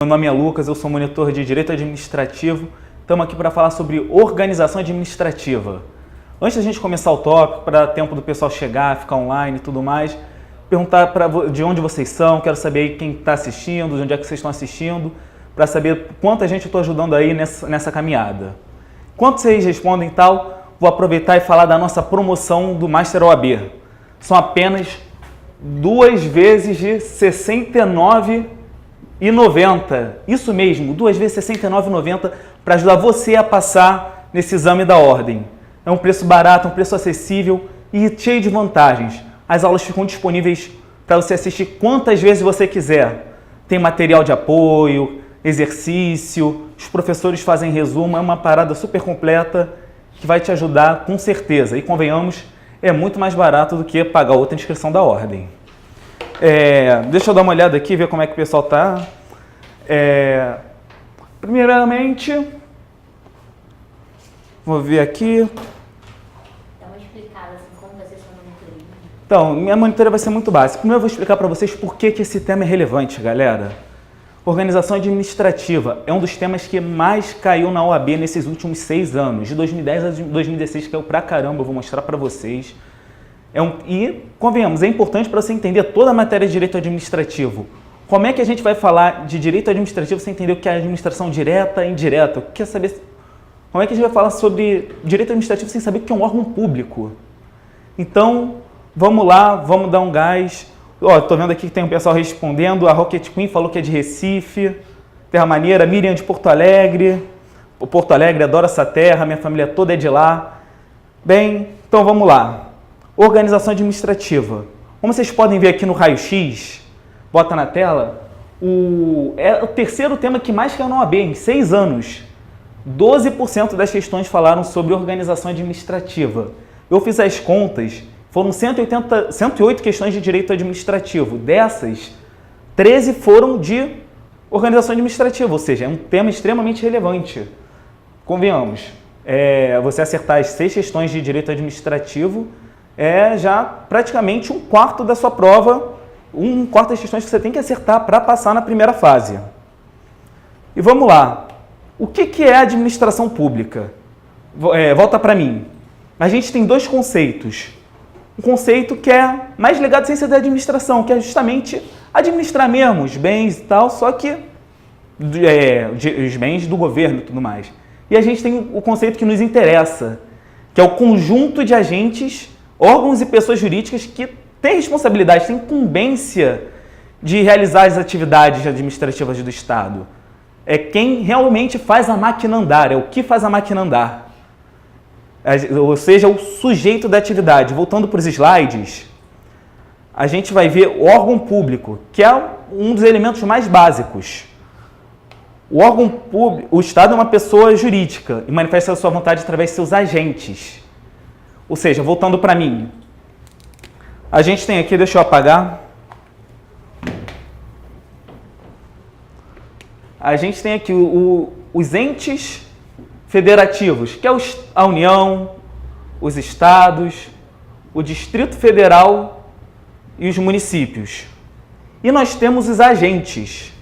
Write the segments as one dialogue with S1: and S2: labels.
S1: Meu nome é Lucas, eu sou monitor de Direito Administrativo. Estamos aqui para falar sobre organização administrativa. Antes da gente começar o tópico, para dar tempo do pessoal chegar, ficar online e tudo mais, perguntar de onde vocês são, quero saber aí quem está assistindo, de onde é que vocês estão assistindo, para saber quanta gente eu estou ajudando aí nessa caminhada. Enquanto vocês respondem e tal, vou aproveitar e falar da nossa promoção do Master OAB. São apenas 2 vezes de R$ 69,90. Isso mesmo, 2 vezes R$ 69,90 para ajudar você a passar nesse exame da ordem. É um preço barato, um preço acessível e cheio de vantagens. As aulas ficam disponíveis para você assistir quantas vezes você quiser. Tem material de apoio, exercício, os professores fazem resumo, é uma parada super completa que vai te ajudar com certeza. E convenhamos, é muito mais barato do que pagar outra inscrição da ordem. Deixa eu dar uma olhada aqui, ver como é que o pessoal está. Primeiramente, vou ver aqui.
S2: Dá uma explicada assim, como vai ser sua monitoria.
S1: Então, minha monitoria vai ser muito básica. Primeiro eu vou explicar para vocês por que esse tema é relevante, galera. Organização administrativa é um dos temas que mais caiu na OAB nesses últimos 6 anos. De 2010 a 2016 caiu pra caramba, eu vou mostrar para vocês. E, convenhamos, é importante para você entender toda a matéria de direito administrativo. Como é que a gente vai falar de direito administrativo sem entender o que é administração direta e indireta? Quer saber como é que a gente vai falar sobre direito administrativo sem saber o que é um órgão público? Então, vamos lá, vamos dar um gás. Estou vendo aqui que tem um pessoal respondendo. A Rocket Queen falou que é de Recife. Terra Maneira, Miriam de Porto Alegre. Porto Alegre, adoro essa terra, minha família toda é de lá. Bem, então vamos lá. Organização administrativa. Como vocês podem ver aqui no raio-x, bota na tela, é o terceiro tema que mais caiu na OAB em 6 anos. 12% das questões falaram sobre organização administrativa. Eu fiz as contas, foram 108 questões de direito administrativo. Dessas, 13 foram de organização administrativa, ou seja, é um tema extremamente relevante. Convenhamos, você acertar as 6 questões de direito administrativo é já praticamente 1/4 da sua prova, 1/4 das questões que você tem que acertar para passar na primeira fase. E vamos lá. O que é administração pública? Volta para mim. A gente tem 2 conceitos. Um conceito que é mais ligado à ciência da administração, que é justamente administrar mesmo os bens e tal, só que os bens do governo e tudo mais. E a gente tem o conceito que nos interessa, que é o conjunto de agentes, órgãos e pessoas jurídicas que têm responsabilidade, têm incumbência de realizar as atividades administrativas do Estado. É quem realmente faz a máquina andar, é o que faz a máquina andar. Ou seja, o sujeito da atividade. Voltando para os slides, a gente vai ver o órgão público, que é um dos elementos mais básicos. O órgão público, o Estado é uma pessoa jurídica e manifesta a sua vontade através de seus agentes. Ou seja, voltando para mim, a gente tem aqui, deixa eu apagar. A gente tem aqui os entes federativos, que é a União, os estados, o Distrito Federal e os municípios. E nós temos os agentes.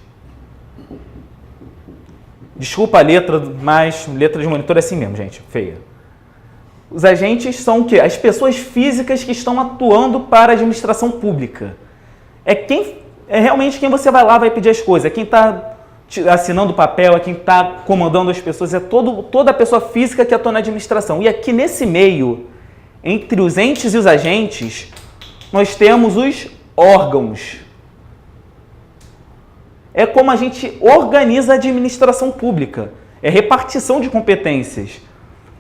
S1: Desculpa a letra, mas letra de monitor é assim mesmo, gente, feia. Os agentes são o quê? As pessoas físicas que estão atuando para a administração pública. É realmente quem você vai lá, vai pedir as coisas, é quem está assinando o papel, é quem está comandando as pessoas, é toda a pessoa física que atua na administração. E aqui nesse meio, entre os entes e os agentes, nós temos os órgãos. É como a gente organiza a administração pública, é repartição de competências.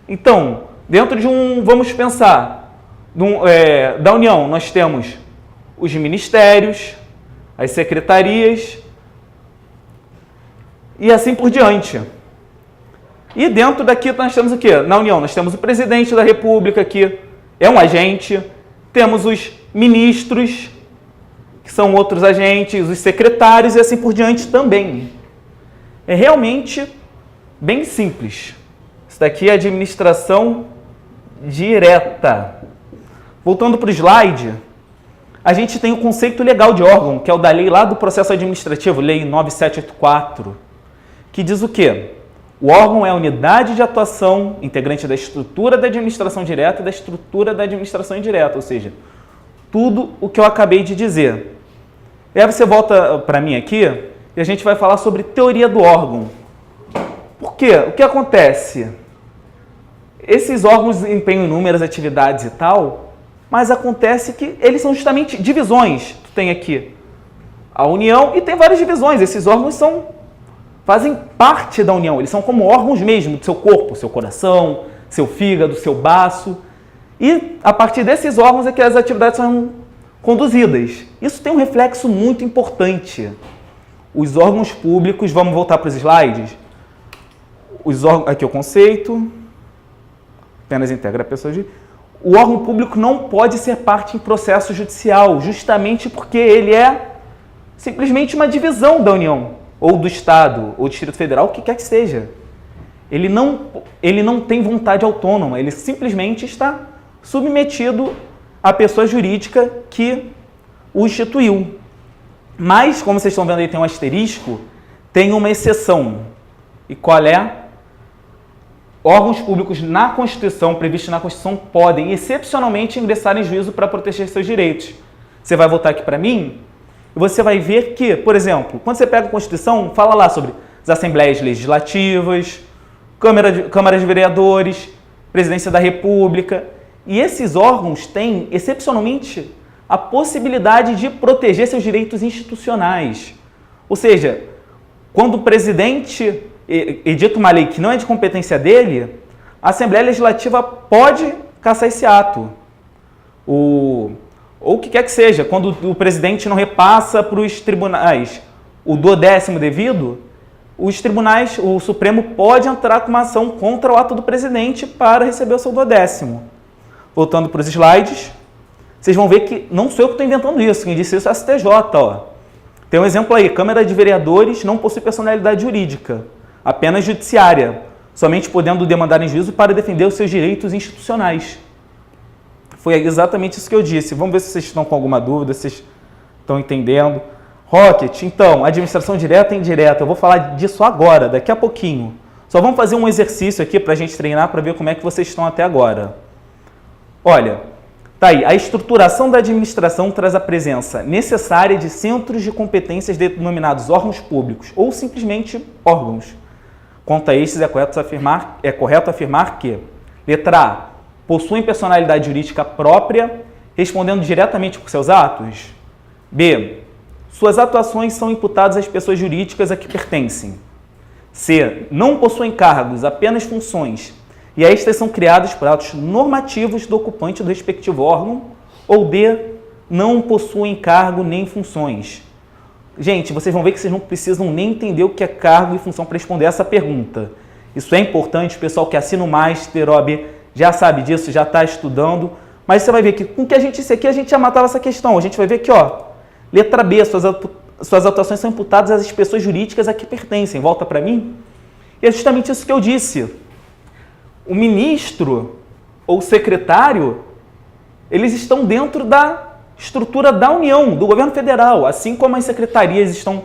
S1: Então, dentro de vamos pensar, da União, nós temos os ministérios, as secretarias e assim por diante. E dentro daqui nós temos o quê? Na União, nós temos o presidente da República, que é um agente, temos os ministros, que são outros agentes, os secretários e assim por diante também. É realmente bem simples. Isso daqui é administração direta. Voltando para o slide, a gente tem o conceito legal de órgão, que é o da lei lá do processo administrativo, Lei 9784, que diz o quê? O órgão é a unidade de atuação integrante da estrutura da administração direta e da estrutura da administração indireta, ou seja, tudo o que eu acabei de dizer. E aí você volta para mim aqui e a gente vai falar sobre teoria do órgão. Por quê? O que acontece? Esses órgãos desempenham inúmeras atividades e tal, mas acontece que eles são justamente divisões. Tu tem aqui a União e tem várias divisões. Esses órgãos fazem parte da União, eles são como órgãos mesmo do seu corpo, seu coração, seu fígado, seu baço. E a partir desses órgãos é que as atividades são conduzidas. Isso tem um reflexo muito importante. Os órgãos públicos, vamos voltar para os slides. Aqui é o conceito, apenas integra a pessoa. O órgão público não pode ser parte em processo judicial, justamente porque ele é simplesmente uma divisão da União, ou do Estado, ou do Distrito Federal, o que quer que seja. Ele não tem vontade autônoma, ele simplesmente está submetido à pessoa jurídica que o instituiu. Mas, como vocês estão vendo aí, tem um asterisco, tem uma exceção. E qual é? Órgãos públicos na Constituição, previstos na Constituição, podem excepcionalmente ingressar em juízo para proteger seus direitos. Você vai voltar aqui para mim e você vai ver que, por exemplo, quando você pega a Constituição, fala lá sobre as Assembleias Legislativas, Câmara de Vereadores, Presidência da República. E esses órgãos têm, excepcionalmente, a possibilidade de proteger seus direitos institucionais. Ou seja, quando o presidente edita uma lei que não é de competência dele, a Assembleia Legislativa pode cassar esse ato. Ou o que quer que seja, quando o presidente não repassa para os tribunais o duodécimo devido, os tribunais, o Supremo pode entrar com uma ação contra o ato do presidente para receber o seu duodécimo. Voltando para os slides, vocês vão ver que não sou eu que estou inventando isso, quem disse isso é a STJ. Ó. Tem um exemplo aí, Câmara de Vereadores não possui personalidade jurídica, apenas judiciária, somente podendo demandar em juízo para defender os seus direitos institucionais. Foi exatamente isso que eu disse. Vamos ver se vocês estão com alguma dúvida, se vocês estão entendendo. Rocket, então, administração direta e indireta, eu vou falar disso agora, daqui a pouquinho. Só vamos fazer um exercício aqui para a gente treinar, para ver como é que vocês estão até agora. Olha, tá aí, a estruturação da administração traz a presença necessária de centros de competências denominados órgãos públicos, ou simplesmente órgãos. Quanto a estes, é correto afirmar que, letra A, possuem personalidade jurídica própria, respondendo diretamente por seus atos. B, suas atuações são imputadas às pessoas jurídicas a que pertencem. C, não possuem cargos, apenas funções, e estas são criadas por atos normativos do ocupante do respectivo órgão. Ou D, não possuem cargo nem funções. Gente, vocês vão ver que vocês não precisam nem entender o que é cargo e função para responder essa pergunta. Isso é importante, o pessoal que assina o Master OAB já sabe disso, já está estudando, mas você vai ver que com o que a gente disse aqui, a gente já matava essa questão. A gente vai ver aqui, ó, letra B, suas atuações são imputadas às pessoas jurídicas a que pertencem. Volta para mim. E é justamente isso que eu disse. O ministro ou secretário, eles estão dentro da estrutura da União, do governo federal, assim como as secretarias estão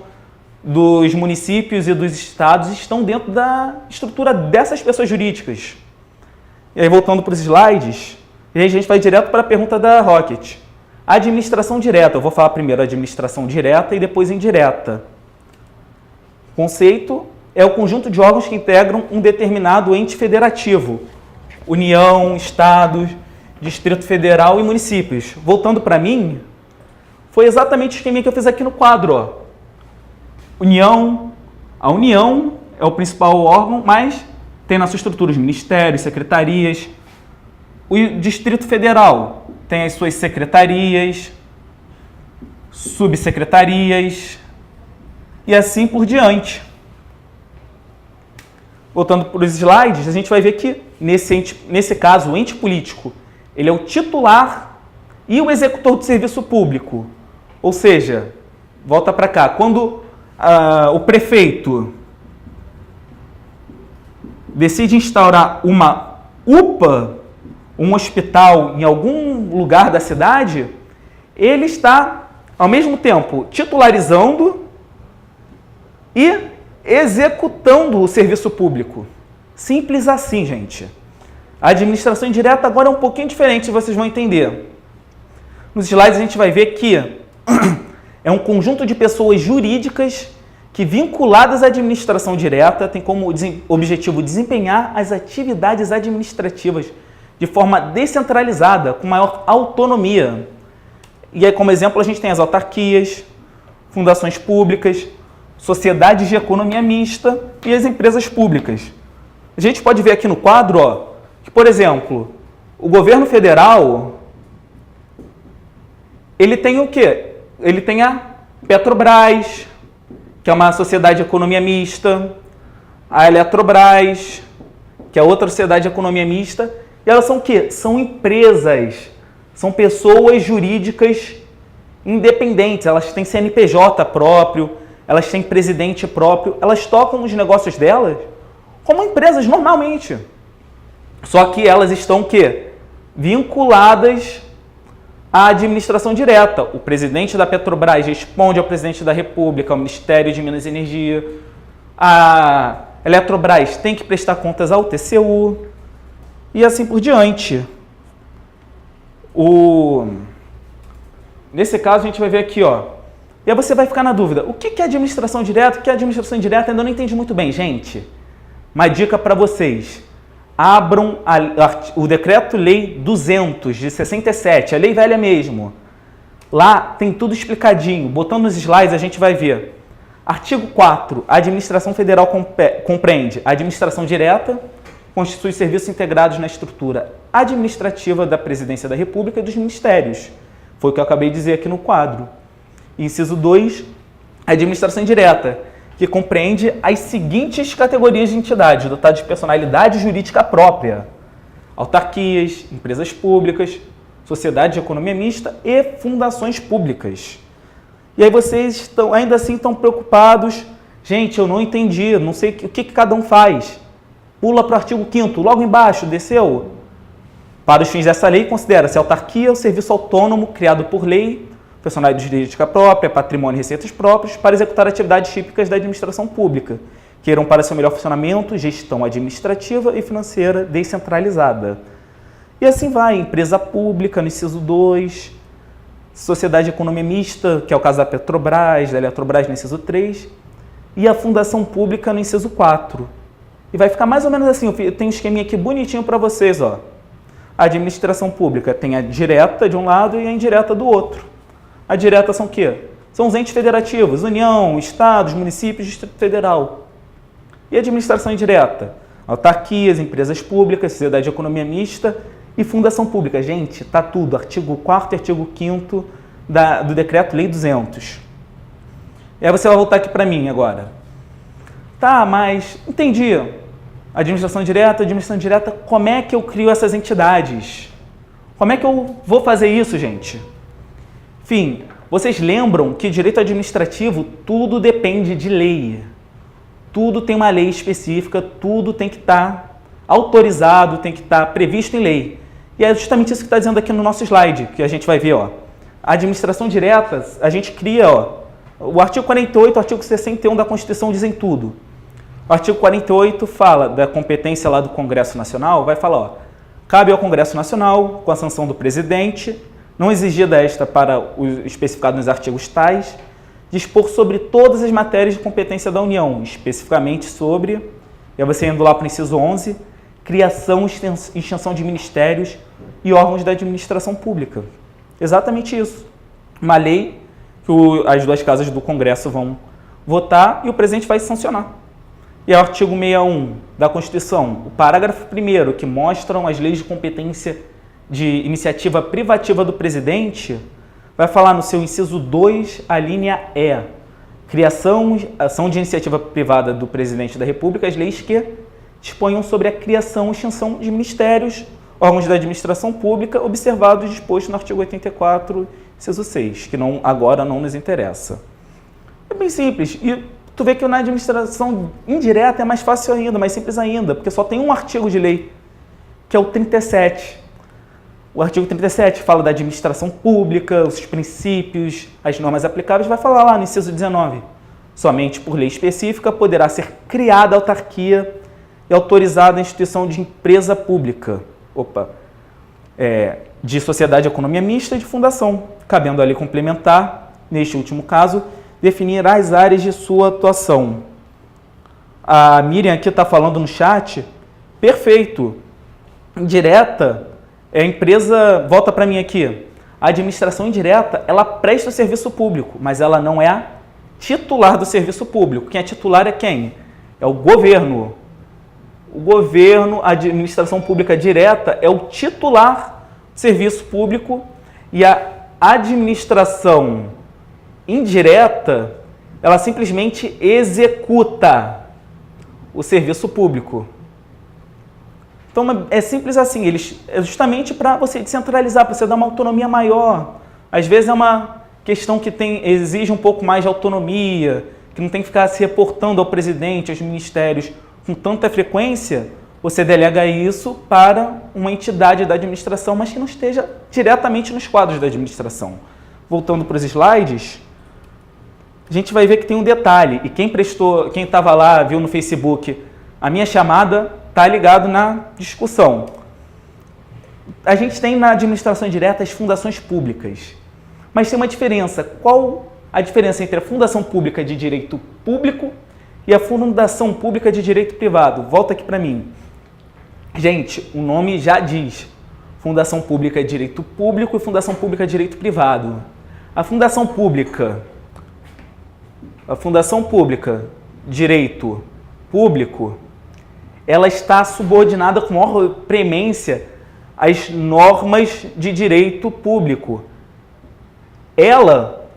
S1: dos municípios e dos estados estão dentro da estrutura dessas pessoas jurídicas. E aí, voltando para os slides, a gente vai direto para a pergunta da Rocket. Administração direta. Eu vou falar primeiro administração direta e depois indireta. O conceito é o conjunto de órgãos que integram um determinado ente federativo. União, estados, Distrito Federal e municípios. Voltando para mim, foi exatamente o esquema que eu fiz aqui no quadro. Ó. A União é o principal órgão, mas tem na sua estrutura os ministérios, secretarias. O Distrito Federal tem as suas secretarias, subsecretarias e assim por diante. Voltando para os slides, a gente vai ver que, nesse caso, o ente político, ele é o titular e o executor do serviço público. Ou seja, volta para cá, quando o prefeito decide instaurar uma UPA, um hospital em algum lugar da cidade, ele está, ao mesmo tempo, titularizando e executando o serviço público. Simples assim, gente. A administração indireta agora é um pouquinho diferente, vocês vão entender. Nos slides a gente vai ver que é um conjunto de pessoas jurídicas que, vinculadas à administração direta, tem como objetivo desempenhar as atividades administrativas de forma descentralizada, com maior autonomia. E aí, como exemplo, a gente tem as autarquias, fundações públicas, sociedades de economia mista e as empresas públicas. A gente pode ver aqui no quadro, ó, que, por exemplo, o governo federal, ele tem o quê? Ele tem a Petrobras, que é uma sociedade de economia mista, a Eletrobras, que é outra sociedade de economia mista, e elas são o quê? São empresas, são pessoas jurídicas independentes, elas têm CNPJ próprio, elas têm presidente próprio, elas tocam os negócios delas como empresas normalmente. Só que elas estão o quê? Vinculadas à administração direta. O presidente da Petrobras responde ao presidente da República, ao Ministério de Minas e Energia. A Eletrobras tem que prestar contas ao TCU e assim por diante. Nesse caso, a gente vai ver aqui, ó. E aí você vai ficar na dúvida. O que é administração direta? O que é administração indireta? Ainda não entendi muito bem, gente. Uma dica para vocês. Abram o Decreto-Lei 200, de 67, a lei velha mesmo. Lá tem tudo explicadinho. Botando nos slides, a gente vai ver. Artigo 4. A administração federal compreende a administração direta, constitui serviços integrados na estrutura administrativa da Presidência da República e dos ministérios. Foi o que eu acabei de dizer aqui no quadro. Inciso 2. A administração indireta, que compreende as seguintes categorias de entidades dotadas de personalidade jurídica própria: autarquias, empresas públicas, sociedade de economia mista e fundações públicas. E aí vocês ainda assim estão preocupados. Gente, eu não entendi, não sei o que cada um faz. Pula para o artigo 5º, logo embaixo, desceu. Para os fins dessa lei, considera-se autarquia o serviço autônomo criado por lei, personalidade jurídica própria, patrimônio e receitas próprios, para executar atividades típicas da administração pública, que irão para seu melhor funcionamento, gestão administrativa e financeira descentralizada. E assim vai, empresa pública, no inciso 2, sociedade de economia mista, que é o caso da Petrobras, da Eletrobras, no inciso 3, e a fundação pública, no inciso 4. E vai ficar mais ou menos assim, eu tenho um esqueminha aqui bonitinho para vocês, ó. A administração pública tem a direta de um lado e a indireta do outro. A direta são o quê? São os entes federativos, União, Estados, municípios, Distrito Federal. E a administração indireta? Autarquias, empresas públicas, sociedade de economia mista e fundação pública. Gente, tá tudo, artigo 4º e artigo 5º do Decreto-Lei 200. E aí você vai voltar aqui para mim agora. Tá, mas entendi. Administração direta, como é que eu crio essas entidades? Como é que eu vou fazer isso, gente? Enfim, vocês lembram que direito administrativo, tudo depende de lei. Tudo tem uma lei específica, tudo tem que estar autorizado, tem que estar previsto em lei. E é justamente isso que está dizendo aqui no nosso slide, que a gente vai ver, ó. A administração direta, a gente cria, ó, o artigo 48 e o artigo 61 da Constituição dizem tudo. O artigo 48 fala da competência lá do Congresso Nacional, vai falar, ó, cabe ao Congresso Nacional, com a sanção do presidente, não exigida esta para o especificado nos artigos tais, dispor sobre todas as matérias de competência da União, especificamente sobre, e aí você indo lá para o inciso 11, criação e extinção de ministérios e órgãos da administração pública. Exatamente isso. Uma lei que as duas casas do Congresso vão votar e o presidente vai sancionar. E o artigo 61 da Constituição, o parágrafo 1º, que mostram as leis de competência de iniciativa privativa do presidente, vai falar no seu inciso 2, a linha E, ação de iniciativa privada do presidente da República, as leis que disponham sobre a criação e extinção de ministérios, órgãos da administração pública, observado e disposto no artigo 84, inciso 6, que agora não nos interessa. É bem simples. E tu vê que na administração indireta é mais fácil ainda, mais simples ainda, porque só tem um artigo de lei, que é o 37. O artigo 37 fala da administração pública, os princípios, as normas aplicáveis, vai falar lá no inciso 19. Somente por lei específica poderá ser criada autarquia e autorizada a instituição de empresa pública, de sociedade de economia mista e de fundação, cabendo a lei complementar, neste último caso, definir as áreas de sua atuação. A Miriam aqui está falando no chat, perfeito, indireta, a empresa, volta para mim aqui, a administração indireta, ela presta o serviço público, mas ela não é a titular do serviço público. Quem é titular é quem? É o governo. O governo, a administração pública direta é o titular do serviço público e a administração indireta, ela simplesmente executa o serviço público. Então, é simples assim, é justamente para você descentralizar, para você dar uma autonomia maior. Às vezes é uma questão que exige um pouco mais de autonomia, que não tem que ficar se reportando ao presidente, aos ministérios com tanta frequência, você delega isso para uma entidade da administração, mas que não esteja diretamente nos quadros da administração. Voltando para os slides, a gente vai ver que tem um detalhe, e quem estava lá, viu no Facebook a minha chamada, está ligado na discussão. A gente tem na administração indireta as fundações públicas, mas tem uma diferença. Qual a diferença entre a fundação pública de direito público e a fundação pública de direito privado? Volta aqui para mim. Gente, o nome já diz, fundação pública de direito público e fundação pública de direito privado. A fundação pública direito público, ela está subordinada com maior premência às normas de direito público.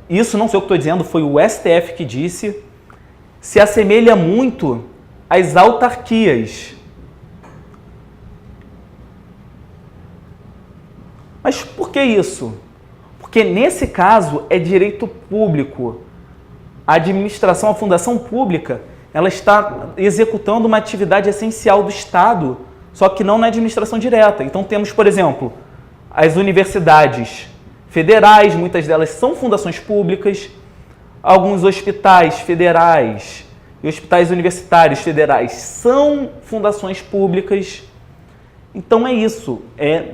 S1: Isso não sei o que estou dizendo, foi o STF que disse, se assemelha muito às autarquias. Mas por que isso? Porque nesse caso é direito público. A administração, a fundação pública, ela está executando uma atividade essencial do Estado, só que não na administração direta. Então temos, por exemplo, as universidades federais, muitas delas são fundações públicas, alguns hospitais federais e hospitais universitários federais são fundações públicas. Então é isso,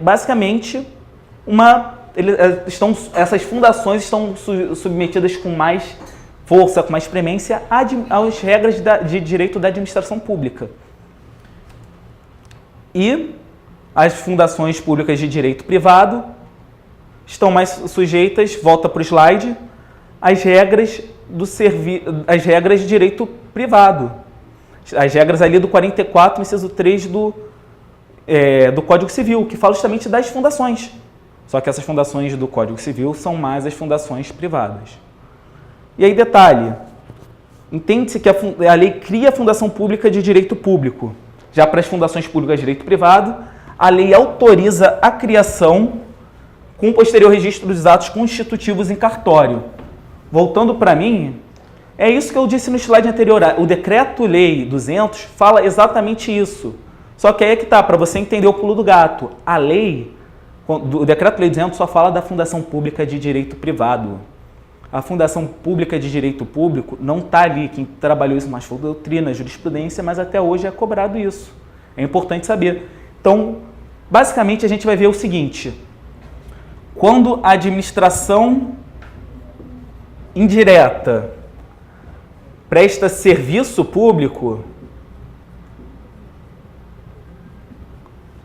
S1: basicamente essas fundações estão submetidas com mais força, com mais premência às regras de direito da administração pública. E as fundações públicas de direito privado estão mais sujeitas, volta para o slide, às regras de direito privado. As regras ali do 44, inciso 3 do Código Civil, que fala justamente das fundações. Só que essas fundações do Código Civil são mais as fundações privadas. E aí, detalhe, entende-se que a lei cria a fundação pública de direito público. Já para as fundações públicas de direito privado, a lei autoriza a criação com posterior registro dos atos constitutivos em cartório. Voltando para mim, é isso que eu disse no slide anterior. O Decreto-Lei 200 fala exatamente isso. Só que aí é que está, para você entender o pulo do gato. O Decreto-Lei 200 só fala da fundação pública de direito privado. A fundação pública de direito público não está ali. Quem trabalhou isso mais foi a doutrina, a jurisprudência, mas até hoje é cobrado isso. É importante saber. Então, basicamente, a gente vai ver o seguinte. Quando a administração indireta presta serviço público,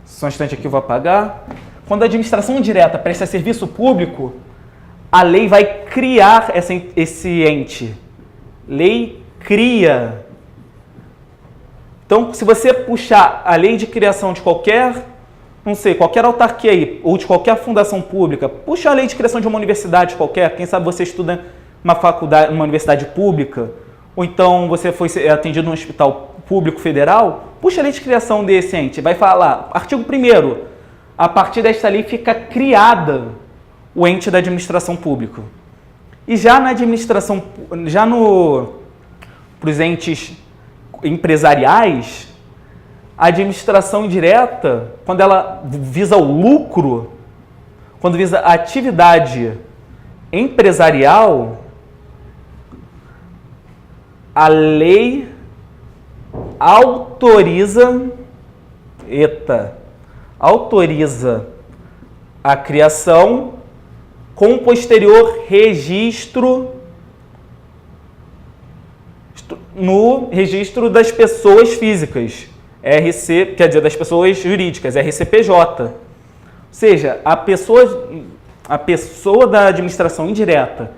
S1: só um instante aqui eu vou apagar. Quando a administração indireta presta serviço público, a lei vai criar esse ente. Lei cria. Então, se você puxar a lei de criação de qualquer autarquia aí, ou de qualquer fundação pública, puxa a lei de criação de uma universidade qualquer, quem sabe você estuda uma faculdade, uma universidade pública, ou então você foi atendido num hospital público federal, puxa a lei de criação desse ente, vai falar, artigo 1º, a partir desta lei fica criada o ente da administração pública. E já na administração, para os entes empresariais, a administração indireta, quando ela visa o lucro, quando visa a atividade empresarial, a lei autoriza a criação com posterior registro no registro das pessoas físicas, RC, quer dizer, das pessoas jurídicas, RCPJ. Ou seja, a pessoa da administração indireta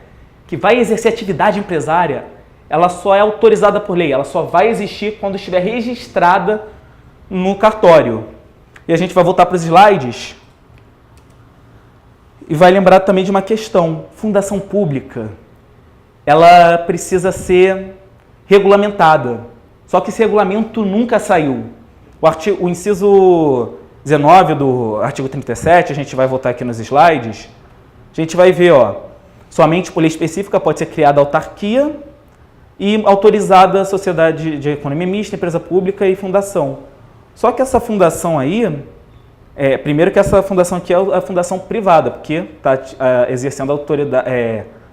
S1: que vai exercer atividade empresária, ela só é autorizada por lei, ela só vai existir quando estiver registrada no cartório. E a gente vai voltar para os slides e vai lembrar também de uma questão. Fundação pública, ela precisa ser regulamentada. Só que esse regulamento nunca saiu. O inciso 19 do artigo 37, a gente vai voltar aqui nos slides, a gente vai ver, somente por lei específica pode ser criada autarquia e autorizada a sociedade de economia mista, empresa pública e fundação. Só que essa fundação aí, primeiro que essa fundação aqui é a fundação privada, porque está exercendo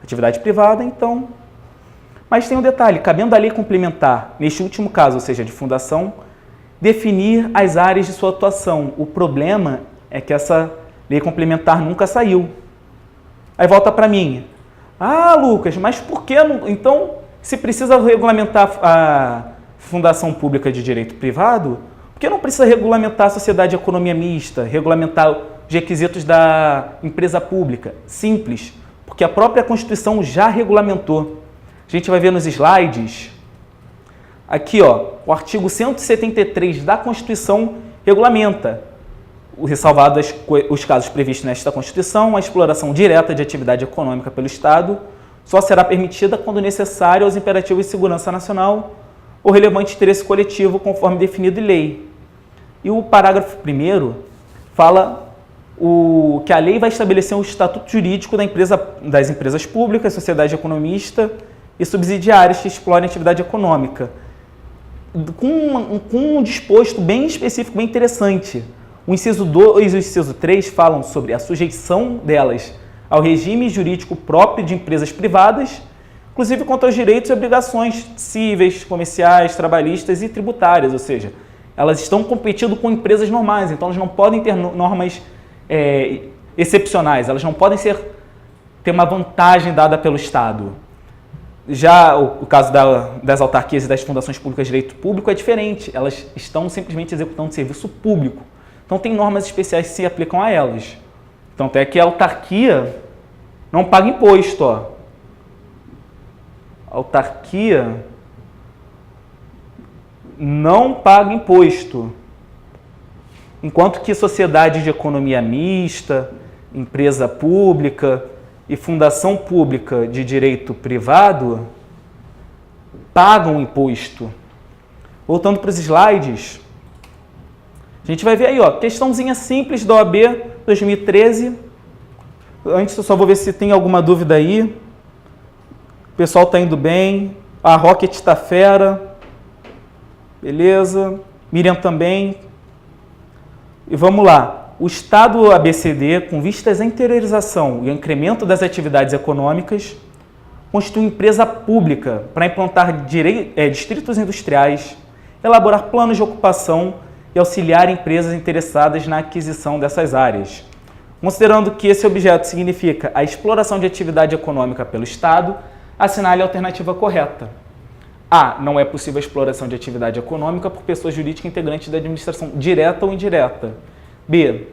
S1: atividade privada, então... Mas tem um detalhe, cabendo à lei complementar, neste último caso, ou seja, de fundação, definir as áreas de sua atuação. O problema é que essa lei complementar nunca saiu. Aí volta para mim. Ah, Lucas, mas por que não... Então, se precisa regulamentar a fundação pública de direito privado, por que não precisa regulamentar a sociedade de economia mista, regulamentar os requisitos da empresa pública? Simples, porque a própria Constituição já regulamentou. A gente vai ver nos slides, aqui o artigo 173 da Constituição regulamenta, ressalvados os casos previstos nesta Constituição, a exploração direta de atividade econômica pelo Estado só será permitida quando necessário aos imperativos de segurança nacional ou relevante interesse coletivo conforme definido em lei. E o parágrafo 1º fala que a lei vai estabelecer um estatuto jurídico das empresas públicas, sociedade economista e subsidiárias que explorem atividade econômica, com um disposto bem específico, bem interessante. O inciso 2 e o inciso 3 falam sobre a sujeição delas ao regime jurídico próprio de empresas privadas, inclusive quanto aos direitos e obrigações cíveis, comerciais, trabalhistas e tributárias, ou seja, elas estão competindo com empresas normais, então elas não podem ter normas excepcionais, elas não podem ter uma vantagem dada pelo Estado. Já o caso das autarquias e das fundações públicas de direito público é diferente, elas estão simplesmente executando serviço público, então tem normas especiais que se aplicam a elas. Então até que a autarquia não paga imposto. A autarquia não paga imposto, enquanto que sociedade de economia mista, empresa pública e fundação pública de direito privado pagam imposto. Voltando para os slides, a gente vai ver aí, questãozinha simples da OAB 2013. Antes eu só vou ver se tem alguma dúvida aí. O pessoal está indo bem. A Rocket está fera. Beleza. Miriam também. E vamos lá. O Estado ABCD, com vistas à interiorização e ao incremento das atividades econômicas, constitui empresa pública para implantar distritos industriais, elaborar planos de ocupação e auxiliar empresas interessadas na aquisição dessas áreas. Considerando que esse objeto significa a exploração de atividade econômica pelo Estado, assinale a alternativa correta. A. Não é possível a exploração de atividade econômica por pessoa jurídica integrante da administração direta ou indireta. B.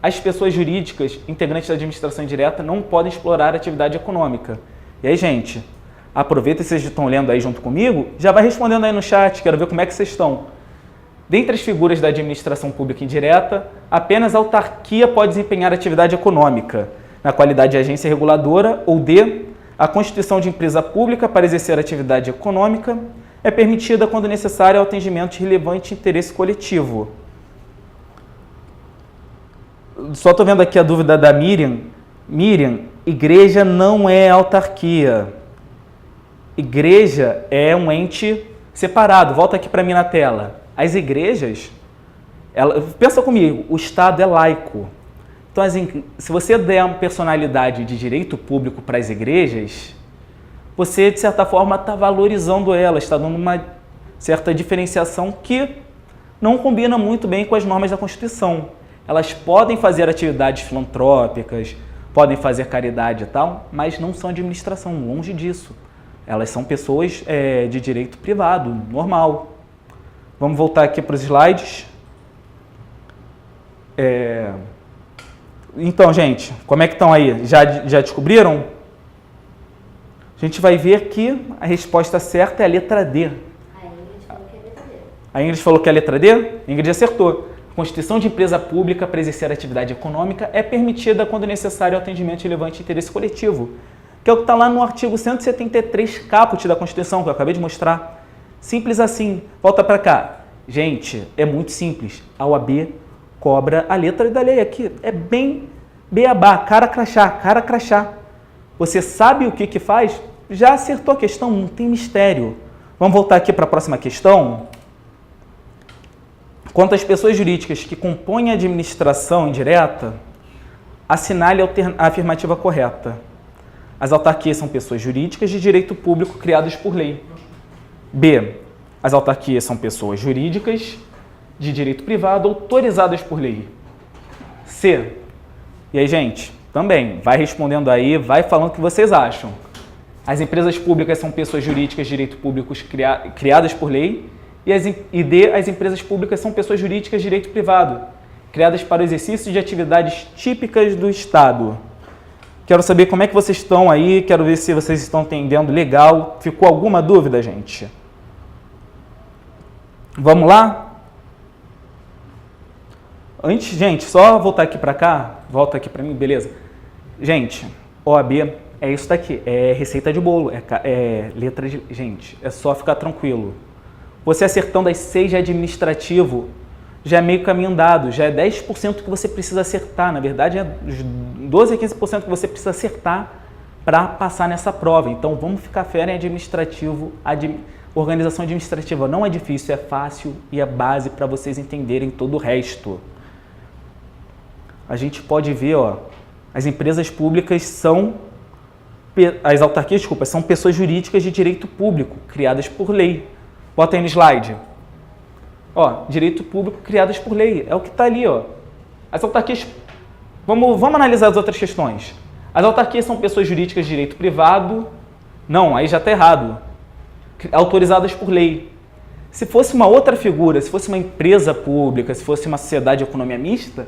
S1: As pessoas jurídicas integrantes da administração indireta não podem explorar atividade econômica. E aí, gente, aproveita e vocês estão lendo aí junto comigo, já vai respondendo aí no chat, quero ver como é que vocês estão. Dentre as figuras da administração pública indireta, apenas a autarquia pode desempenhar atividade econômica, na qualidade de agência reguladora, ou D. A constituição de empresa pública para exercer atividade econômica é permitida quando necessário ao atendimento de relevante interesse coletivo. Só estou vendo aqui a dúvida da Miriam. Miriam, igreja não é autarquia. Igreja é um ente separado. Volta aqui para mim na tela. As igrejas, pensa comigo, o Estado é laico. Então, se você der uma personalidade de direito público para as igrejas, você, de certa forma, está valorizando elas, está dando uma certa diferenciação que não combina muito bem com as normas da Constituição. Elas podem fazer atividades filantrópicas, podem fazer caridade e tal, mas não são administração, longe disso. Elas são pessoas de direito privado, normal. Vamos voltar aqui para os slides. Então, gente, como é que estão aí? Já descobriram? A gente vai ver que a resposta certa é a letra D. A Ingrid falou que é a letra D? A Ingrid acertou. A constituição de empresa pública para exercer atividade econômica é permitida quando necessário o atendimento relevante de interesse coletivo, que é o que está lá no artigo 173 caput da Constituição, que eu acabei de mostrar. Simples assim. Volta para cá. Gente, é muito simples. A OAB cobra a letra da lei aqui. É bem beabá, cara crachá. Você sabe o que faz? Já acertou a questão, não tem mistério. Vamos voltar aqui para a próxima questão. Quanto às pessoas jurídicas que compõem a administração indireta, assinale a afirmativa correta. As autarquias são pessoas jurídicas de direito público criadas por lei. B. As autarquias são pessoas jurídicas de direito privado autorizadas por lei. C. E aí, gente, também, vai respondendo aí, vai falando o que vocês acham. As empresas públicas são pessoas jurídicas de direito público criadas por lei. E D. As empresas públicas são pessoas jurídicas de direito privado, criadas para o exercício de atividades típicas do Estado. Quero saber como é que vocês estão aí, quero ver se vocês estão entendendo legal. Ficou alguma dúvida, gente? Vamos lá? Antes, gente, só voltar aqui para cá, volta aqui para mim, beleza? Gente, OAB é isso daqui, é receita de bolo, é letra de... Gente, é só ficar tranquilo. Você acertando as 6 de administrativo, já é meio caminho andado, já é 10% que você precisa acertar. Na verdade, é 12 a 15% que você precisa acertar para passar nessa prova. Então, vamos ficar fera em administrativo. Organização administrativa não é difícil, é fácil e é base para vocês entenderem todo o resto. A gente pode ver, ó, as empresas públicas são... As autarquias, desculpa, são pessoas jurídicas de direito público, criadas por lei. Bota aí no slide. Ó, direito público criadas por lei. É o que está ali, ó. As autarquias... Vamos analisar as outras questões. As autarquias são pessoas jurídicas de direito privado. Não, aí já está errado. Autorizadas por lei. Se fosse uma outra figura, se fosse uma empresa pública, se fosse uma sociedade de economia mista,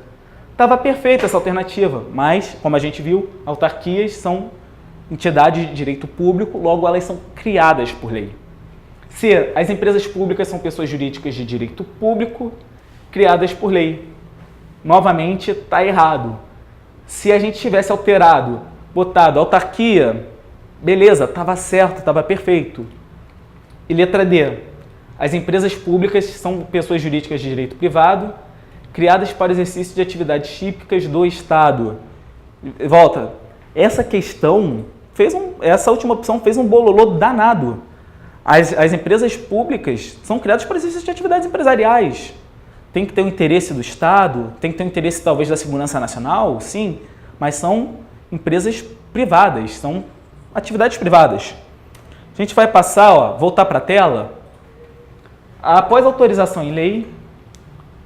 S1: estava perfeita essa alternativa. Mas, como a gente viu, autarquias são entidades de direito público, logo elas são criadas por lei. C. As empresas públicas são pessoas jurídicas de direito público criadas por lei. Novamente, está errado. Se a gente tivesse alterado, botado autarquia, beleza, estava certo, estava perfeito. E letra D. As empresas públicas são pessoas jurídicas de direito privado criadas para o exercício de atividades típicas do Estado. Volta. Essa questão, essa última opção fez um bololô danado. As empresas públicas são criadas para exercício de atividades empresariais. Tem que ter o interesse do Estado, tem que ter o interesse talvez da segurança nacional, sim, mas são empresas privadas, são atividades privadas. A gente vai passar, ó, voltar para a tela. Após autorização em lei,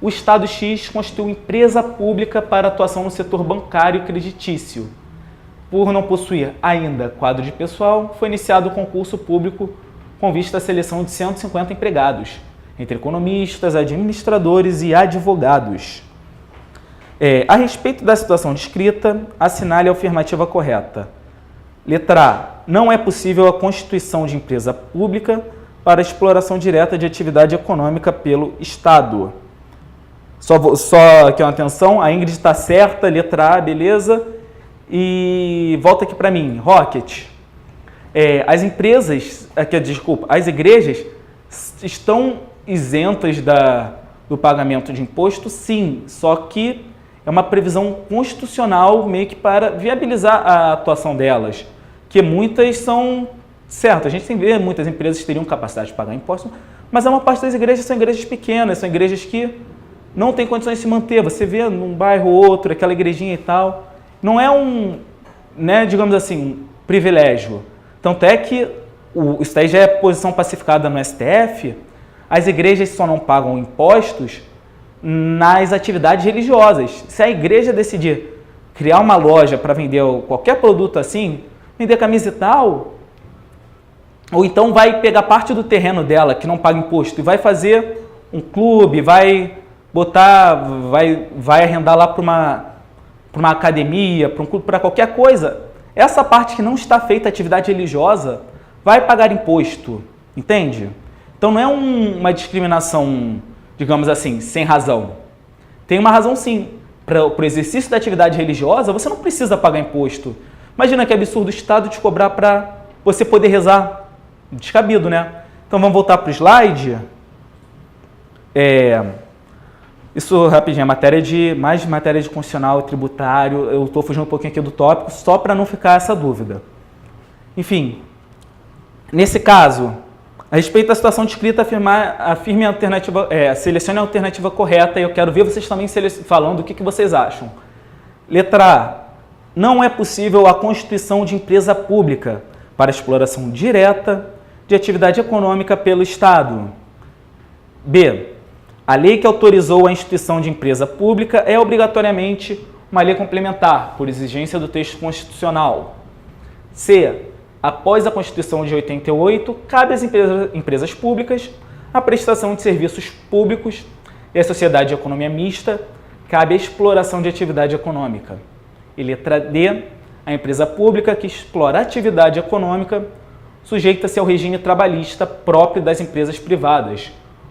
S1: o Estado X constitui empresa pública para atuação no setor bancário e creditício. Por não possuir ainda quadro de pessoal, foi iniciado o concurso público com vista à seleção de 150 empregados, entre economistas, administradores e advogados. A respeito da situação descrita, assinale a afirmativa correta. Letra A. Não é possível a constituição de empresa pública para exploração direta de atividade econômica pelo Estado. Só aqui uma atenção, a Ingrid está certa, letra A, beleza? E volta aqui para mim, Rocket. As igrejas estão isentas do pagamento de imposto, sim, só que é uma previsão constitucional meio que para viabilizar a atuação delas, que muitas são certo, a gente tem que ver, muitas empresas teriam capacidade de pagar imposto, mas a maior parte das igrejas são igrejas pequenas, são igrejas que não tem condições de se manter. Você vê num bairro ou outro, aquela igrejinha e tal. Não é um, né, digamos assim, um privilégio. Tanto é que isso daí já é posição pacificada no STF. As igrejas só não pagam impostos nas atividades religiosas. Se a igreja decidir criar uma loja para vender qualquer produto assim, vender camisa e tal, ou então vai pegar parte do terreno dela que não paga imposto e vai fazer um clube, vai arrendar lá para uma academia, para um clube, para qualquer coisa, essa parte que não está feita atividade religiosa vai pagar imposto, entende? Então não é uma discriminação, digamos assim, sem razão. Tem uma razão sim. Para o exercício da atividade religiosa, você não precisa pagar imposto. Imagina que absurdo o Estado te cobrar para você poder rezar. Descabido, né? Então vamos voltar para o slide. Isso rapidinho, mais matéria de constitucional e tributário. Eu estou fugindo um pouquinho aqui do tópico, só para não ficar essa dúvida. Enfim, nesse caso, a respeito da situação descrita, afirme a alternativa, selecione a alternativa correta e eu quero ver vocês também falando o que vocês acham. Letra A. Não é possível a constituição de empresa pública para exploração direta de atividade econômica pelo Estado. B. A lei que autorizou a instituição de empresa pública é obrigatoriamente uma lei complementar, por exigência do texto constitucional. C. Após a Constituição de 88, cabe às empresas públicas a prestação de serviços públicos e à sociedade de economia mista cabe a exploração de atividade econômica. E letra D. A empresa pública que explora atividade econômica sujeita-se ao regime trabalhista próprio das empresas privadas,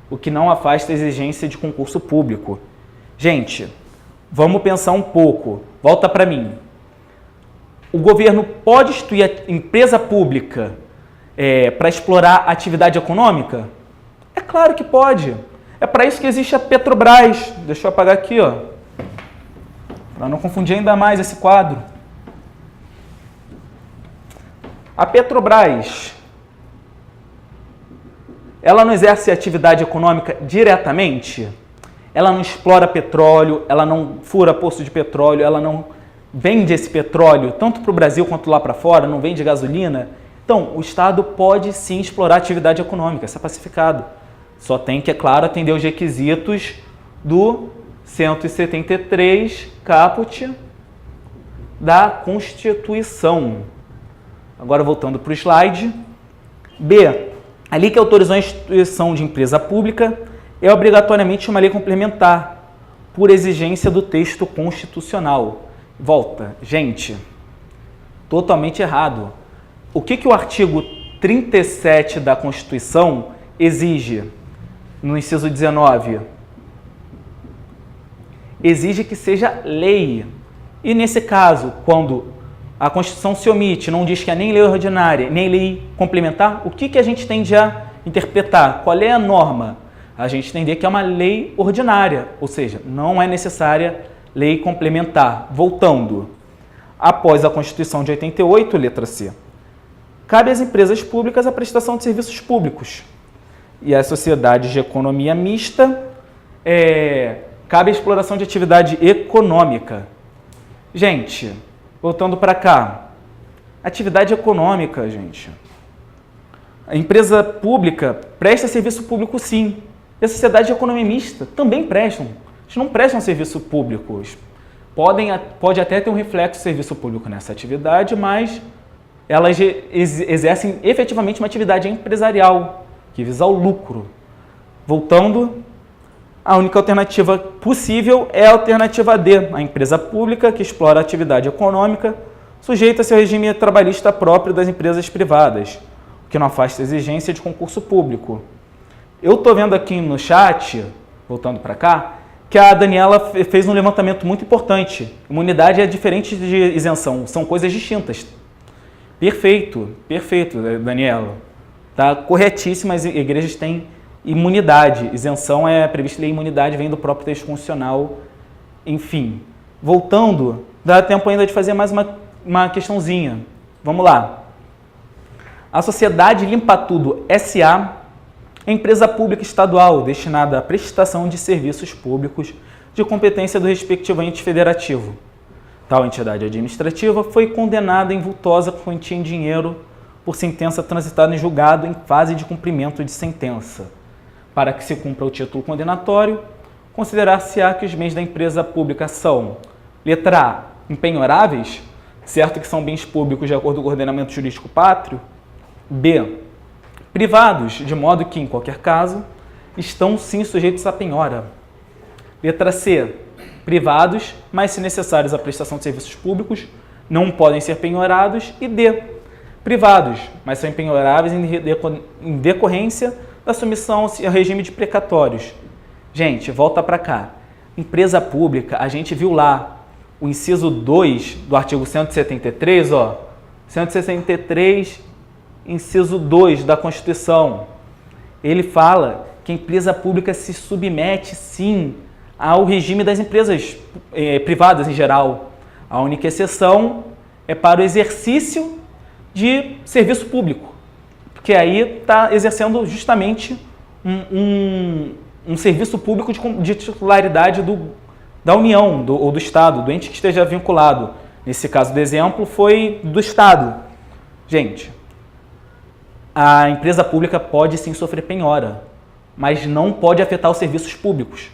S1: o que não afasta a exigência de concurso público. Gente, vamos pensar um pouco. Volta para mim. O governo pode instituir a empresa pública para explorar atividade econômica? É claro que pode. É para isso que existe a Petrobras. Deixa eu apagar aqui, ó, para não confundir ainda mais esse quadro. A Petrobras, ela não exerce atividade econômica diretamente? Ela não explora petróleo, ela não fura poço de petróleo, ela não vende esse petróleo tanto para o Brasil quanto lá para fora, não vende gasolina. Então, o Estado pode sim explorar atividade econômica, isso é pacificado. Só tem que, é claro, atender os requisitos do 173 caput da Constituição. Agora, voltando para o slide. B. A lei que autorizou a instituição de empresa pública é obrigatoriamente uma lei complementar, por exigência do texto constitucional. Volta. Gente, totalmente errado. O que o artigo 37 da Constituição exige no inciso 19? Exige que seja lei. E nesse caso, quando a Constituição se omite, não diz que é nem lei ordinária, nem lei complementar, o que a gente tende a interpretar? Qual é a norma? A gente entender que é uma lei ordinária, ou seja, não é necessária lei complementar. Voltando, após a Constituição de 88, letra C, cabe às empresas públicas a prestação de serviços públicos e às sociedades de economia mista cabe a exploração de atividade econômica. Gente, voltando para cá, atividade econômica, gente. A empresa pública presta serviço público sim, e a sociedade de economia mista também prestam. Eles não prestam serviço público. Pode até ter um reflexo de serviço público nessa atividade, mas elas exercem efetivamente uma atividade empresarial, que visa o lucro. Voltando, a única alternativa possível é a alternativa D, a empresa pública que explora a atividade econômica, sujeita-se ao regime trabalhista próprio das empresas privadas, o que não afasta a exigência de concurso público. Eu estou vendo aqui no chat, voltando para cá, que a Daniela fez um levantamento muito importante. Imunidade é diferente de isenção, são coisas distintas. Perfeito, perfeito, Daniela. Tá corretíssima, as igrejas têm imunidade. Isenção é prevista lei, imunidade vem do próprio texto constitucional. Enfim, voltando, dá tempo ainda de fazer mais uma questãozinha. Vamos lá. A Sociedade Limpa Tudo S.A. é empresa pública estadual destinada à prestação de serviços públicos de competência do respectivo ente federativo. Tal entidade administrativa foi condenada em vultosa quantia em dinheiro por sentença transitada em julgado em fase de cumprimento de sentença. Para que se cumpra o título condenatório, considerar-se-á que os bens da empresa pública são: letra A, empenhoráveis, certo que são bens públicos de acordo com o ordenamento jurídico pátrio. B, privados, de modo que, em qualquer caso, estão sim sujeitos à penhora. Letra C, privados, mas se necessários à prestação de serviços públicos, não podem ser penhorados. E D, privados, mas são empenhoráveis em decorrência da submissão ao regime de precatórios. Gente, volta para cá. Empresa pública, a gente viu lá o inciso 2 do artigo 173, 163, inciso 2 da Constituição. Ele fala que a empresa pública se submete, sim, ao regime das empresas privadas em geral. A única exceção é para o exercício de serviço público, porque aí está exercendo justamente um serviço público de titularidade da União ou do Estado, do ente que esteja vinculado. Nesse caso do exemplo, foi do Estado. Gente, a empresa pública pode sim sofrer penhora, mas não pode afetar os serviços públicos.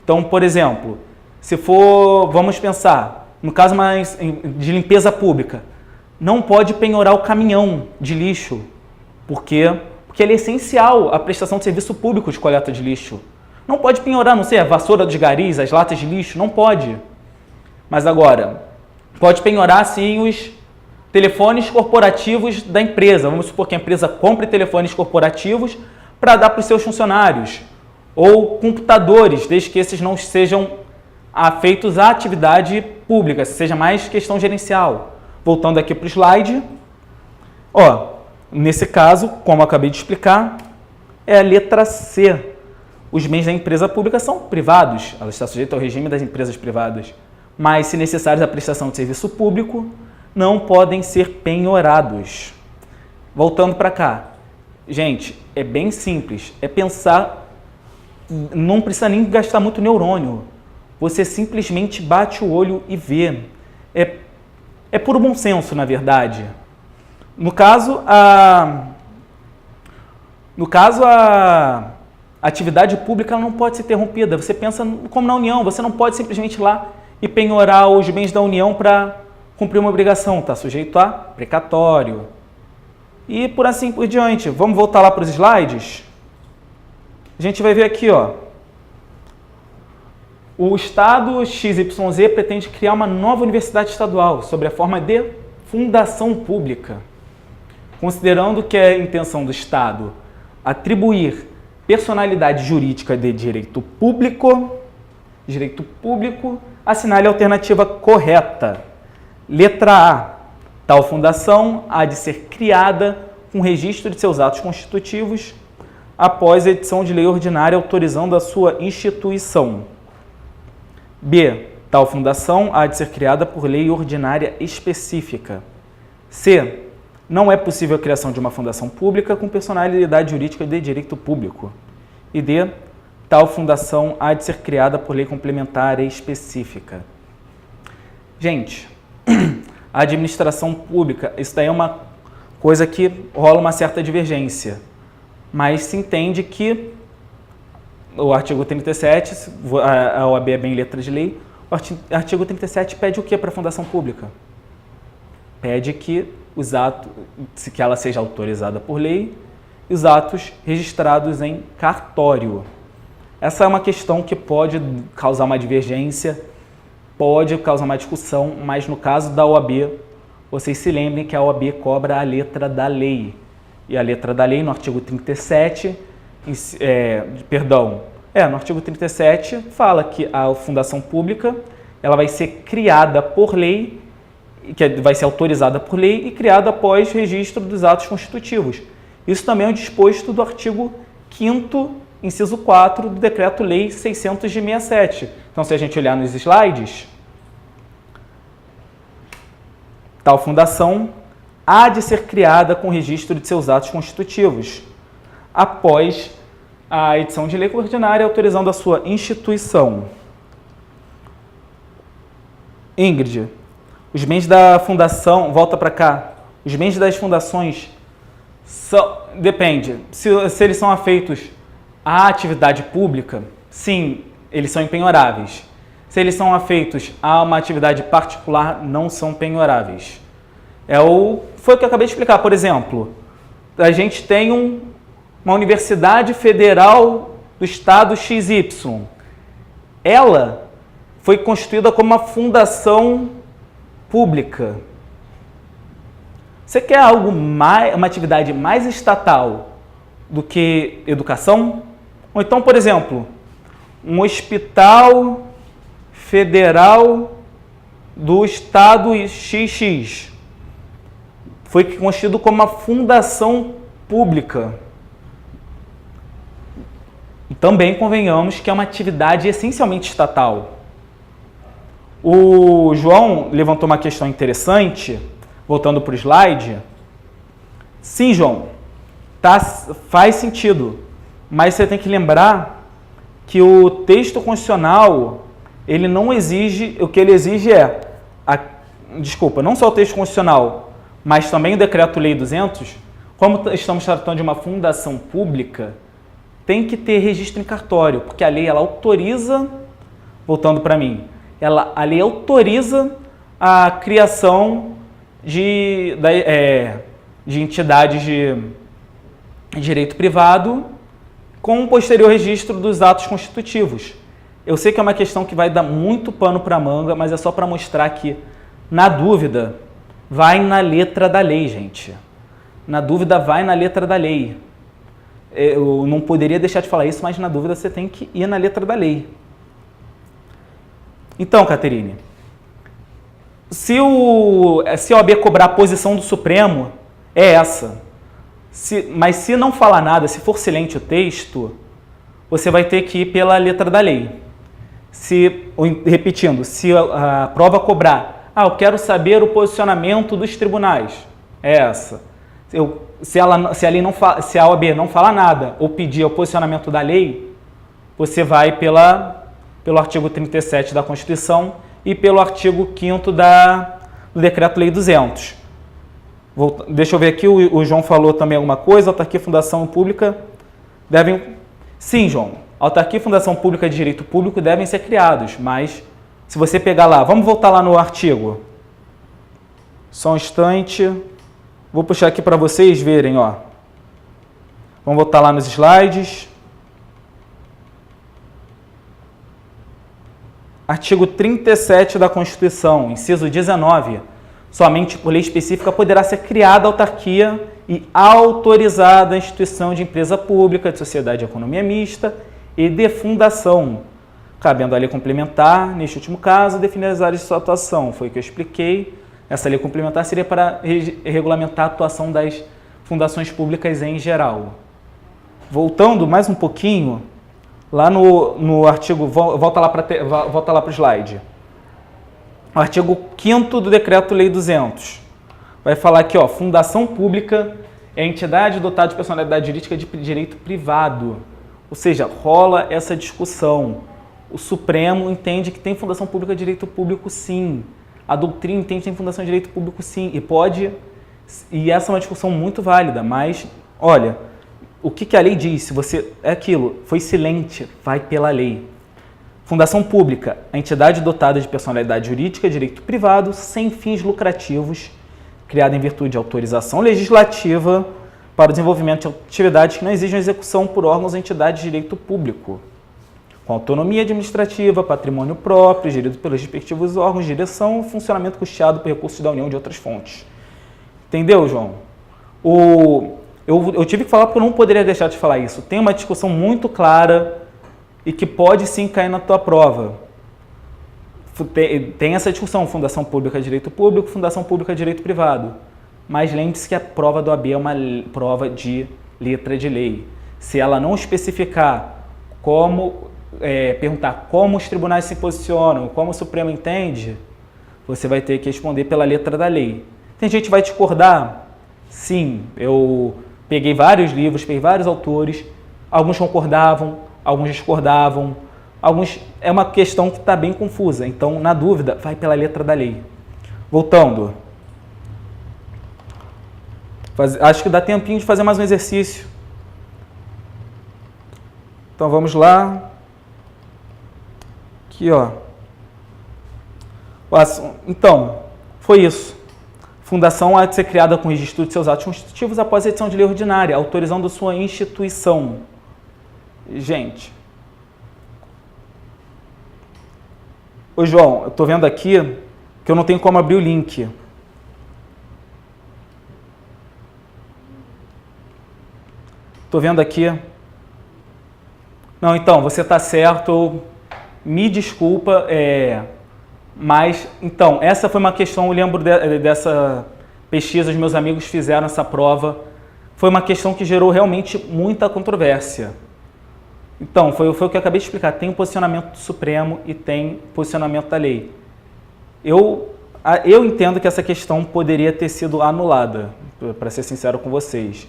S1: Então, por exemplo, se for, vamos pensar, no caso mais de limpeza pública, não pode penhorar o caminhão de lixo. Por quê? Porque ele é essencial à prestação de serviço público de coleta de lixo. Não pode penhorar, não sei, a vassoura dos garis, as latas de lixo, não pode. Mas agora, pode penhorar sim os telefones corporativos da empresa. Vamos supor que a empresa compre telefones corporativos para dar para os seus funcionários. Ou computadores, desde que esses não sejam afeitos à atividade pública, seja mais questão gerencial. Voltando aqui para o slide. Nesse caso, como eu acabei de explicar, é a letra C. Os bens da empresa pública são privados, ela está sujeita ao regime das empresas privadas, mas, se necessários à prestação de serviço público, não podem ser penhorados. Voltando para cá. Gente, é bem simples, é pensar, não precisa nem gastar muito neurônio. Você simplesmente bate o olho e vê. É puro bom senso, na verdade. No caso, a atividade pública ela não pode ser interrompida. Você pensa como na União, você não pode simplesmente ir lá e penhorar os bens da União para cumprir uma obrigação. Está sujeito a precatório. E por assim por diante. Vamos voltar lá para os slides? A gente vai ver aqui, o Estado XYZ pretende criar uma nova universidade estadual sob a forma de fundação pública. Considerando que é a intenção do Estado atribuir personalidade jurídica de direito público, assinale a alternativa correta. Letra A. Tal fundação há de ser criada com registro de seus atos constitutivos após a edição de lei ordinária autorizando a sua instituição. B. Tal fundação há de ser criada por lei ordinária específica. C. Não é possível a criação de uma fundação pública com personalidade jurídica de direito público. E D. Tal fundação há de ser criada por lei complementar específica. Gente, a administração pública, isso daí é uma coisa que rola uma certa divergência, mas se entende que o artigo 37, a OAB é bem letra de lei, o artigo 37 pede o que para a fundação pública? Pede que os atos, que ela seja autorizada por lei, e os atos registrados em cartório. Essa é uma questão que pode causar uma divergência, pode causar uma discussão, mas no caso da OAB, vocês se lembrem que a OAB cobra a letra da lei. E a letra da lei, no artigo 37, no artigo 37, fala que a fundação pública ela vai ser criada por lei, que vai ser autorizada por lei e criada após registro dos atos constitutivos. Isso também é o disposto do artigo 5º, inciso 4 do Decreto-Lei 600 de 67. Então, se a gente olhar nos slides, tal fundação há de ser criada com registro de seus atos constitutivos, após a edição de lei ordinária autorizando a sua instituição. Ingrid, os bens da fundação, volta para cá, os bens das fundações depende, se eles são afeitos à atividade pública, sim, eles são impenhoráveis. Se eles são afeitos a uma atividade particular, não são penhoráveis. Foi o que eu acabei de explicar. Por exemplo, a gente tem uma universidade federal do estado XY. Ela foi constituída como uma fundação pública. Você quer uma atividade mais estatal do que educação? Ou então, por exemplo, um hospital federal do estado XX foi constituído como uma fundação pública. E também convenhamos que é uma atividade essencialmente estatal. O João levantou uma questão interessante, voltando para o slide. Sim, João, faz sentido, mas você tem que lembrar que o texto constitucional, ele não exige, o que ele exige é, não só o texto constitucional, mas também o Decreto-Lei 200, como estamos tratando de uma fundação pública, tem que ter registro em cartório, porque a lei ela autoriza, voltando para mim, a lei autoriza a criação de entidades de direito privado com um posterior registro dos atos constitutivos. Eu sei que é uma questão que vai dar muito pano para a manga, mas é só para mostrar que, na dúvida, vai na letra da lei, gente. Na dúvida, vai na letra da lei. Eu não poderia deixar de falar isso, mas na dúvida você tem que ir na letra da lei. Então, Caterine, se a OAB cobrar a posição do Supremo, é essa. Mas se não falar nada, se for silente o texto, você vai ter que ir pela letra da lei. Repetindo, se a prova cobrar, eu quero saber o posicionamento dos tribunais, é essa. Se a OAB não falar nada ou pedir o posicionamento da lei, você vai pelo artigo 37 da Constituição e pelo artigo 5º do Decreto-Lei 200. Deixa eu ver aqui, o João falou também alguma coisa, autarquia e fundação pública devem... Sim, João, autarquia e fundação pública de direito público devem ser criados, mas se você pegar lá, vamos voltar lá no artigo. Só um instante, vou puxar aqui para vocês verem, ó. Vamos voltar lá nos slides. Artigo 37 da Constituição, inciso 19. Somente por lei específica poderá ser criada a autarquia e autorizada a instituição de empresa pública, de sociedade de economia mista e de fundação, cabendo a lei complementar, neste último caso, definir as áreas de sua atuação. Foi o que eu expliquei. Essa lei complementar seria para regulamentar a atuação das fundações públicas em geral. Voltando mais um pouquinho, lá no artigo, volta lá para o slide. O artigo 5º do Decreto-Lei 200 vai falar aqui, ó, fundação pública é entidade dotada de personalidade jurídica de direito privado. Ou seja, rola essa discussão. O Supremo entende que tem fundação pública de direito público, sim. A doutrina entende que tem fundação de direito público, sim. E essa é uma discussão muito válida, mas, olha, o que a lei diz? Se você é aquilo, foi silente, vai pela lei. Fundação pública, a entidade dotada de personalidade jurídica, direito privado, sem fins lucrativos, criada em virtude de autorização legislativa para o desenvolvimento de atividades que não exigem execução por órgãos ou entidades de direito público, com autonomia administrativa, patrimônio próprio, gerido pelos respectivos órgãos de direção, funcionamento custeado por recursos da União de outras fontes. Entendeu, João? Eu tive que falar porque eu não poderia deixar de falar isso. Tem uma discussão muito clara e que pode sim cair na tua prova. Tem essa discussão, fundação pública de direito público, fundação pública de direito privado. Mas lembre-se que a prova do AB é uma prova de letra de lei. Se ela não especificar perguntar como os tribunais se posicionam, como o Supremo entende, você vai ter que responder pela letra da lei. Tem gente que vai discordar? Sim, eu peguei vários livros, peguei vários autores, Alguns concordavam, alguns discordavam, alguns... É uma questão que está bem confusa, então, na dúvida, vai pela letra da lei. Voltando. Acho que dá tempinho de fazer mais um exercício. Então, vamos lá. Aqui, ó. Então, foi isso. Fundação há de ser criada com registro de seus atos constitutivos após a edição de lei ordinária, autorizando sua instituição. Gente. Ô, João, eu estou vendo aqui que eu não tenho como abrir o link. Estou vendo aqui. Não, então, você está certo. Me desculpa, mas, então, essa foi uma questão, eu lembro dessa pesquisa, os meus amigos fizeram essa prova. Foi uma questão que gerou realmente muita controvérsia. Então, foi o que eu acabei de explicar. Tem o posicionamento do Supremo e tem o posicionamento da lei. Eu entendo que essa questão poderia ter sido anulada, para ser sincero com vocês.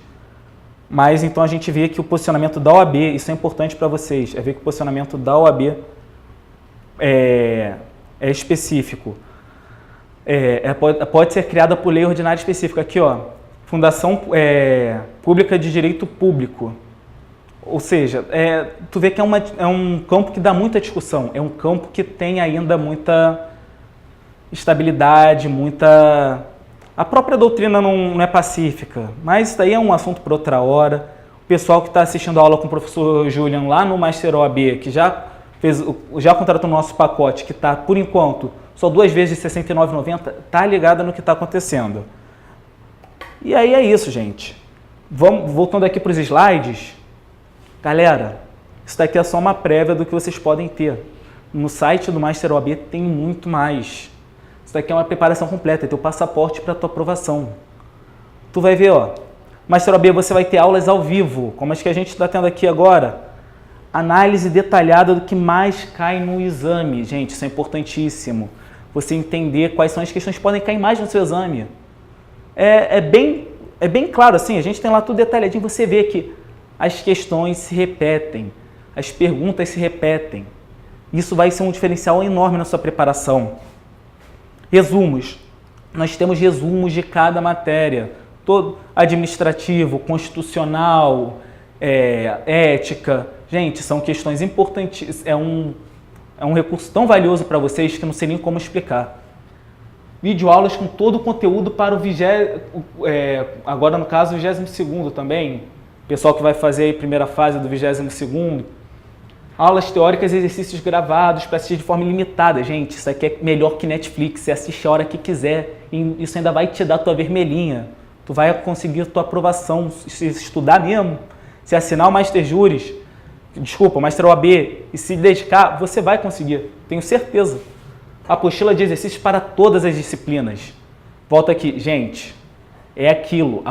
S1: Mas, então, a gente vê que o posicionamento da OAB, isso é importante para vocês, é ver que o posicionamento da OAB é específico. Pode ser criada por lei ordinária específica. Aqui, ó, Fundação Pública de Direito Público. Ou seja, tu vê que é um campo que dá muita discussão, é um campo que tem ainda muita estabilidade, muita... A própria doutrina não é pacífica, mas isso daí é um assunto para outra hora. O pessoal que está assistindo a aula com o professor Julian lá no Master OAB, que já contratou o nosso pacote, que está, por enquanto, só 2 vezes de R$ 69,90, está ligado no que está acontecendo. E aí é isso, gente. Voltando aqui para os slides. Galera, isso daqui é só uma prévia do que vocês podem ter. No site do Master OAB tem muito mais. Isso daqui é uma preparação completa, é teu passaporte para a tua aprovação. Tu vai ver, ó, Master OAB você vai ter aulas ao vivo, como as que a gente está tendo aqui agora. Análise detalhada do que mais cai no exame. Gente, isso é importantíssimo. Você entender quais são as questões que podem cair mais no seu exame. É bem claro, assim, a gente tem lá tudo detalhadinho, você vê que as questões se repetem, as perguntas se repetem. Isso vai ser um diferencial enorme na sua preparação. Resumos. Nós temos resumos de cada matéria. Todo administrativo, constitucional, ética. Gente, são questões importantes. É um recurso tão valioso para vocês que não sei nem como explicar. Videoaulas com todo o conteúdo para o agora no caso o 22º também. Pessoal que vai fazer a primeira fase do 22º. Aulas teóricas e exercícios gravados para assistir de forma ilimitada. Gente, isso aqui é melhor que Netflix. Você assiste a hora que quiser. E isso ainda vai te dar a tua vermelhinha. Tu vai conseguir a tua aprovação. Se estudar mesmo, se assinar o Master Juris, o Master OAB, e se dedicar, você vai conseguir. Tenho certeza. Apostila de exercícios para todas as disciplinas. Volta aqui. Gente, é aquilo.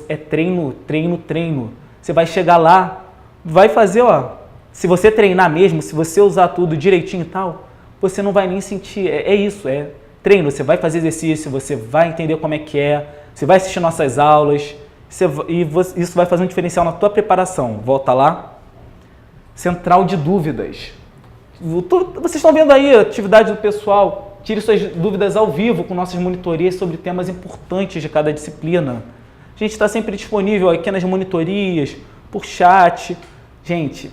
S1: É treino, treino, treino. Você vai chegar lá, vai fazer, ó... Se você treinar mesmo, se você usar tudo direitinho e tal, você não vai nem sentir. É isso, é treino. Você vai fazer exercício, você vai entender como é que é, você vai assistir nossas aulas, isso vai fazer um diferencial na tua preparação. Volta lá. Central de dúvidas. Vocês estão vendo aí a atividade do pessoal. Tire suas dúvidas ao vivo com nossas monitorias sobre temas importantes de cada disciplina. A gente está sempre disponível aqui nas monitorias, por chat. Gente...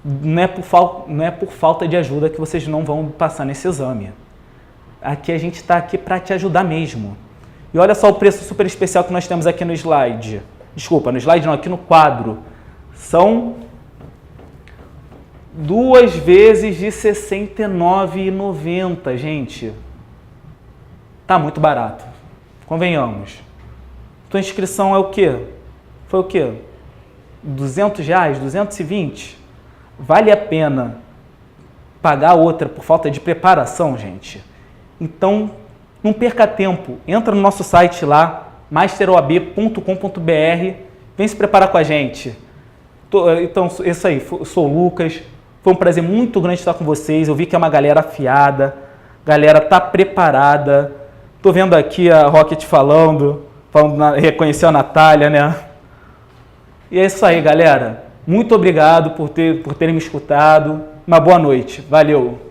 S1: Não é por falta de ajuda que vocês não vão passar nesse exame. Aqui a gente está aqui para te ajudar mesmo. E olha só o preço super especial que nós temos aqui no slide. Desculpa, no slide não, aqui no quadro. São 2 vezes de R$ 69,90, gente. Tá muito barato. Convenhamos. Tua inscrição é o quê? Foi o quê? R$ 200? 220? Vale a pena pagar outra por falta de preparação, gente? Então, não perca tempo. Entra no nosso site lá, masteroab.com.br. Vem se preparar com a gente. Então, isso aí. Eu sou o Lucas. Foi um prazer muito grande estar com vocês. Eu vi que é uma galera afiada. A galera tá preparada. Tô vendo aqui a Rocket falando reconheceu a Natália, né? E é isso aí, galera. Muito obrigado por terem me escutado. Uma boa noite. Valeu!